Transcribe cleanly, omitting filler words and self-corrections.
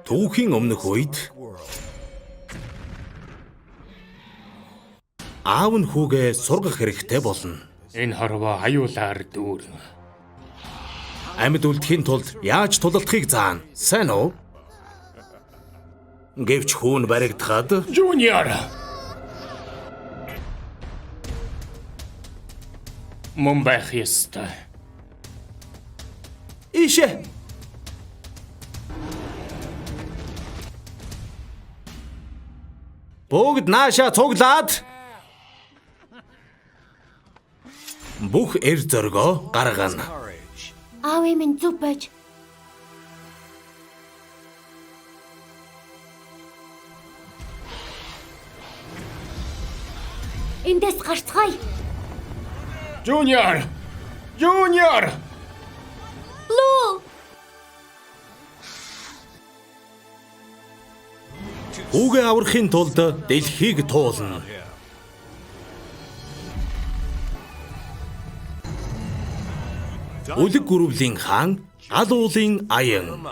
Түүхийн өмнөх үед аав нь хүүгээ сургах хэрэгтэй болно. Энэ хорвоо аюулаар дүүрэн. Амьд үлдэхийн тулд яаж тулалдахыг заана. Сайн уу? Гэвч хүүн баригдахад Жуниор. Мөн байх ёстой. ийшээ. Бүгд нааша цуглаад бүх эр зоргоо гаргана. Аав минь зүв байж. Эндээс гарцгаая. Жуниор. Жуниор. Лу! Хүүгээ аврахын тулд дэлхийг туулна. Үлэг гүрвлийн хаан, гал уулын аян.